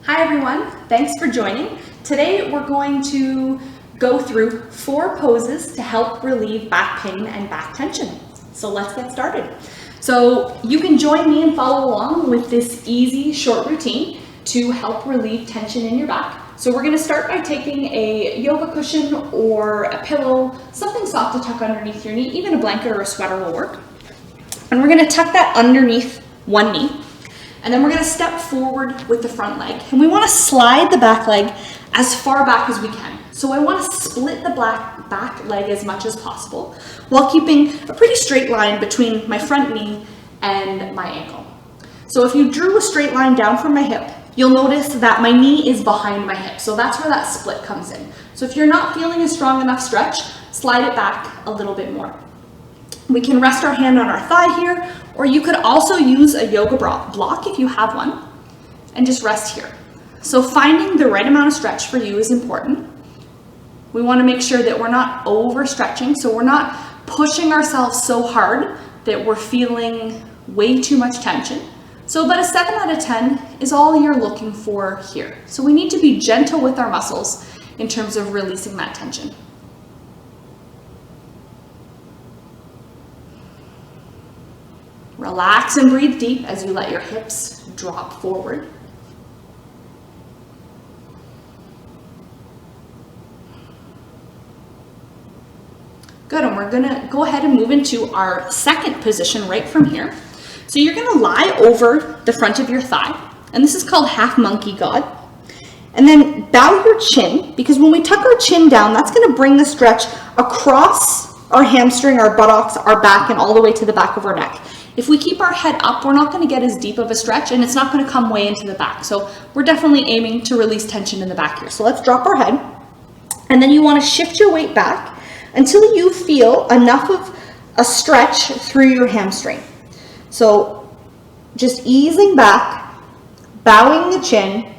Hi everyone, thanks for joining. Today we're going to go through 4 poses to help relieve back pain and back tension. So let's get started. So you can join me and follow along with this easy short routine to help relieve tension in your back. So we're going to start by taking a yoga cushion or a pillow, something soft to tuck underneath your knee, even a blanket or a sweater will work. And we're going to tuck that underneath one knee. And then we're going to step forward with the front leg. And we want to slide the back leg as far back as we can. So I want to split the back leg as much as possible while keeping a pretty straight line between my front knee and my ankle. So if you drew a straight line down from my hip, you'll notice that my knee is behind my hip. So that's where that split comes in. So if you're not feeling a strong enough stretch, slide it back a little bit more. We can rest our hand on our thigh here, or you could also use a yoga block if you have one, and just rest here. So finding the right amount of stretch for you is important. We want to make sure that we're not overstretching, so we're not pushing ourselves so hard that we're feeling way too much tension. So about a 7 out of 10 is all you're looking for here. So we need to be gentle with our muscles in terms of releasing that tension. Relax and breathe deep as you let your hips drop forward. Good, and we're gonna go ahead and move into our second position right from here. So you're gonna lie over the front of your thigh, and this is called half monkey god. And then bow your chin, because when we tuck our chin down, that's gonna bring the stretch across our hamstring, our buttocks, our back, and all the way to the back of our neck. If we keep our head up, we're not going to get as deep of a stretch, and it's not going to come way into the back. So we're definitely aiming to release tension in the back here. So let's drop our head, and then you want to shift your weight back until you feel enough of a stretch through your hamstring. So just easing back, bowing the chin,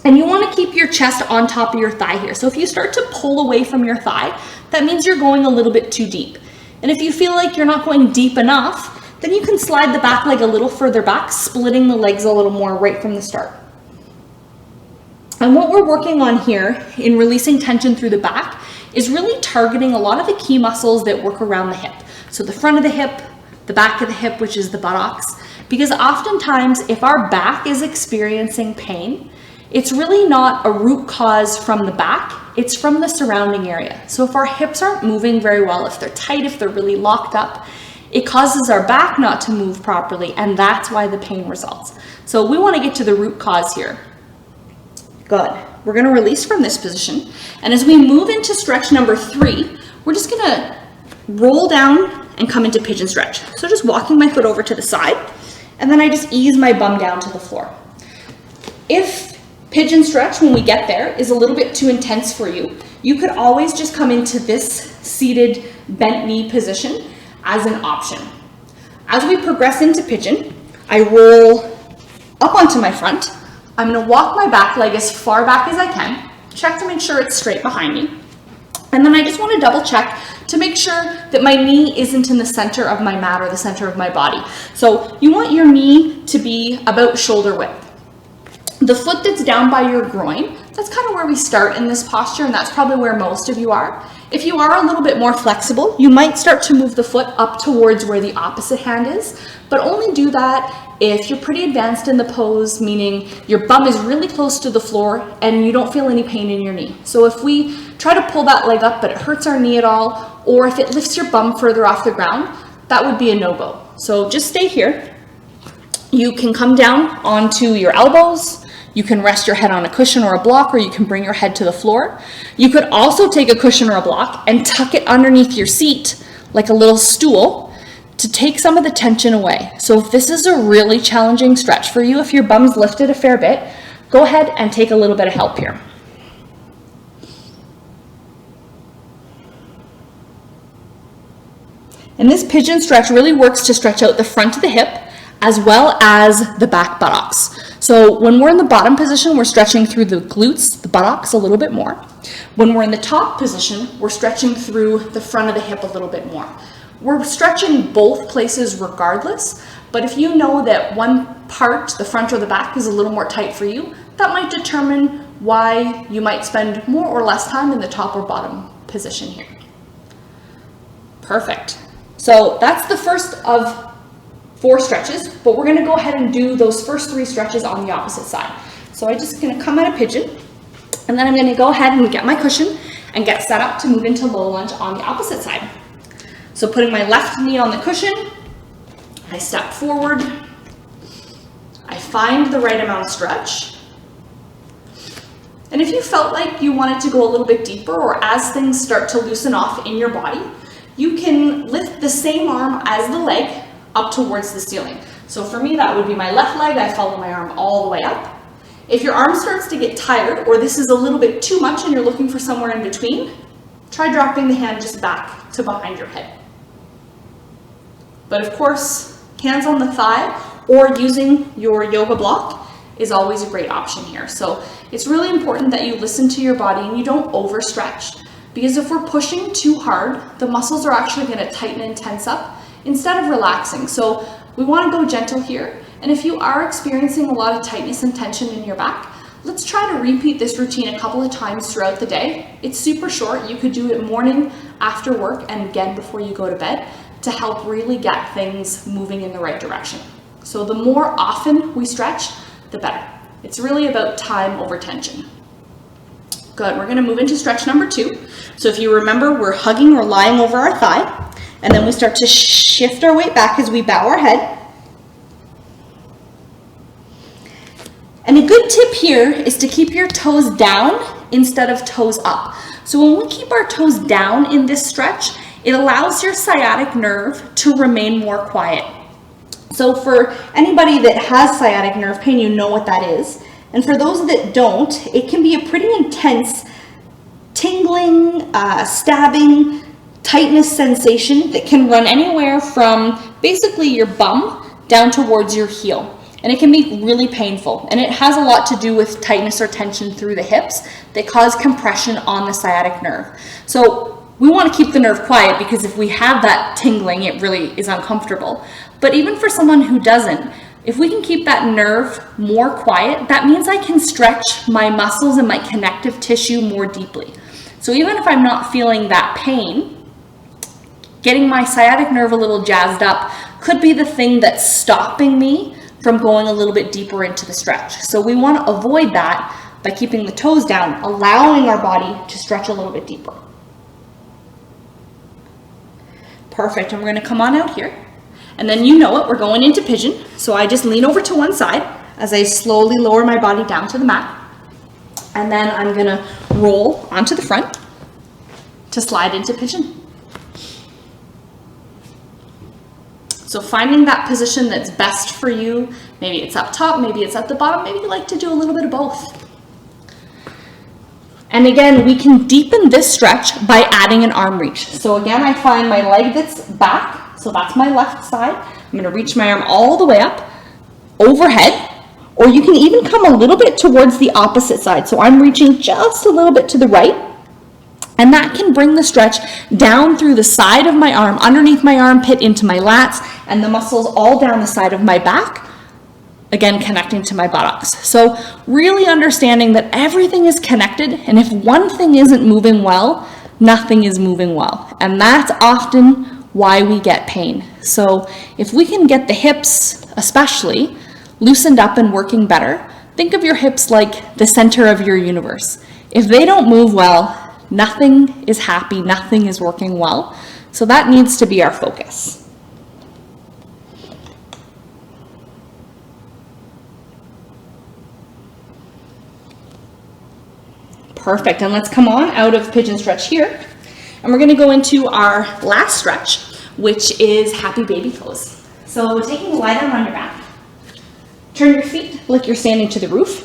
and you want to keep your chest on top of your thigh here. So if you start to pull away from your thigh, that means you're going a little bit too deep. And if you feel like you're not going deep enough, then you can slide the back leg a little further back, splitting the legs a little more right from the start. And what we're working on here in releasing tension through the back is really targeting a lot of the key muscles that work around the hip. So the front of the hip, the back of the hip, which is the buttocks, because oftentimes if our back is experiencing pain, it's really not a root cause from the back, it's from the surrounding area. So if our hips aren't moving very well, if they're tight, if they're really locked up, it causes our back not to move properly, and that's why the pain results. So we want to get to the root cause here. Good. We're going to release from this position, and as we move into stretch number 3, we're just going to roll down and come into pigeon stretch. So just walking my foot over to the side, and then I just ease my bum down to the floor. If pigeon stretch, when we get there, is a little bit too intense for you, you could always just come into this seated bent knee position as an option. As we progress into pigeon, I roll up onto my front. I'm going to walk my back leg as far back as I can, check to make sure it's straight behind me. And then I just want to double check to make sure that my knee isn't in the center of my mat or the center of my body. So you want your knee to be about shoulder width. The foot that's down by your groin, that's kind of where we start in this posture, and that's probably where most of you are. If you are a little bit more flexible, you might start to move the foot up towards where the opposite hand is, but only do that if you're pretty advanced in the pose, meaning your bum is really close to the floor and you don't feel any pain in your knee. So if we try to pull that leg up but it hurts our knee at all, or if it lifts your bum further off the ground, that would be a no-go. So just stay here. You can come down onto your elbows. You can rest your head on a cushion or a block, or you can bring your head to the floor. You could also take a cushion or a block and tuck it underneath your seat like a little stool to take some of the tension away. So if this is a really challenging stretch for you, if your bum's lifted a fair bit, go ahead and take a little bit of help here. And this pigeon stretch really works to stretch out the front of the hip as well as the back buttocks. So when we're in the bottom position, we're stretching through the glutes, the buttocks a little bit more. When we're in the top position, we're stretching through the front of the hip a little bit more. We're stretching both places regardless, but if you know that one part, the front or the back, is a little more tight for you, that might determine why you might spend more or less time in the top or bottom position here. Perfect. So that's the first of 4 stretches, but we're going to go ahead and do those first 3 stretches on the opposite side. So I'm just going to come out of pigeon, and then I'm going to go ahead and get my cushion and get set up to move into low lunge on the opposite side. So putting my left knee on the cushion, I step forward, I find the right amount of stretch. And if you felt like you wanted to go a little bit deeper, or as things start to loosen off in your body, you can lift the same arm as the leg up towards the ceiling. So for me, that would be my left leg. I follow my arm all the way up. If your arm starts to get tired, or this is a little bit too much and you're looking for somewhere in between, try dropping the hand just back to behind your head. But of course, hands on the thigh or using your yoga block is always a great option here. So it's really important that you listen to your body and you don't overstretch, because if we're pushing too hard, the muscles are actually going to tighten and tense up instead of relaxing. So we want to go gentle here. And if you are experiencing a lot of tightness and tension in your back, let's try to repeat this routine a couple of times throughout the day. It's super short. You could do it morning, after work, and again before you go to bed to help really get things moving in the right direction. So the more often we stretch, the better. It's really about time over tension. Good, we're going to move into stretch number 2. So if you remember, we're hugging or lying over our thigh, and then we start to shift our weight back as we bow our head. And a good tip here is to keep your toes down instead of toes up. So when we keep our toes down in this stretch, it allows your sciatic nerve to remain more quiet. So for anybody that has sciatic nerve pain, you know what that is. And for those that don't, it can be a pretty intense tingling, stabbing, tightness sensation that can run anywhere from basically your bum down towards your heel. And it can be really painful. And it has a lot to do with tightness or tension through the hips that cause compression on the sciatic nerve. So we want to keep the nerve quiet, because if we have that tingling, it really is uncomfortable. But even for someone who doesn't, if we can keep that nerve more quiet, that means I can stretch my muscles and my connective tissue more deeply. So even if I'm not feeling that pain, getting my sciatic nerve a little jazzed up could be the thing that's stopping me from going a little bit deeper into the stretch. So we want to avoid that by keeping the toes down, allowing our body to stretch a little bit deeper. Perfect, and we're going to come on out here. And then you know it, we're going into pigeon. So I just lean over to one side as I slowly lower my body down to the mat. And then I'm going to roll onto the front to slide into pigeon. So finding that position that's best for you, maybe it's up top, maybe it's at the bottom, maybe you like to do a little bit of both. And again, we can deepen this stretch by adding an arm reach. So again, I find my leg that's back, so that's my left side. I'm going to reach my arm all the way up, overhead, or you can even come a little bit towards the opposite side. So I'm reaching just a little bit to the right. And that can bring the stretch down through the side of my arm, underneath my armpit, into my lats, and the muscles all down the side of my back, again connecting to my buttocks. So really understanding that everything is connected, and if one thing isn't moving well, nothing is moving well. And that's often why we get pain. So if we can get the hips, especially, loosened up and working better, think of your hips like the center of your universe. If they don't move well, nothing is happy, nothing is working well. So that needs to be our focus. Perfect, and let's come on out of pigeon stretch here. And we're gonna go into our last stretch, which is happy baby pose. So taking a lie down on your back, turn your feet like you're standing to the roof.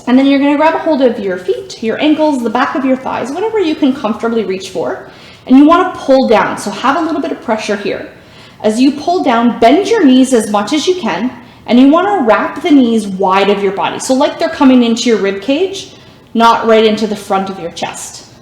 And then you're going to grab a hold of your feet, your ankles, the back of your thighs, whatever you can comfortably reach for. And you want to pull down. So have a little bit of pressure here. As you pull down, bend your knees as much as you can. And you want to wrap the knees wide of your body. So like they're coming into your rib cage, not right into the front of your chest.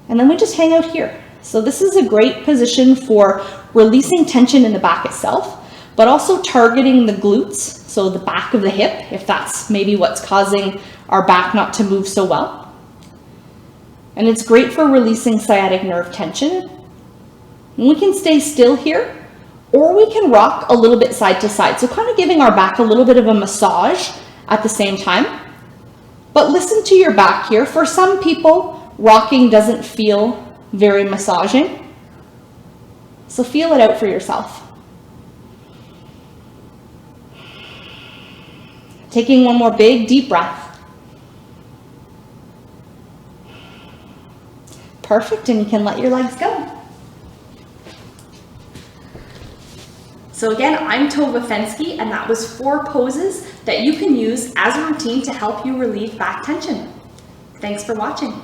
And then we just hang out here. So this is a great position for releasing tension in the back itself, but also targeting the glutes, so the back of the hip, if that's maybe what's causing our back not to move so well. And it's great for releasing sciatic nerve tension. And we can stay still here, or we can rock a little bit side to side. So kind of giving our back a little bit of a massage at the same time. But listen to your back here. For some people, rocking doesn't feel very massaging. So feel it out for yourself. Taking one more big, deep breath. Perfect, and you can let your legs go. So again, I'm Tovah Fenske, and that was 4 poses that you can use as a routine to help you relieve back tension. Thanks for watching.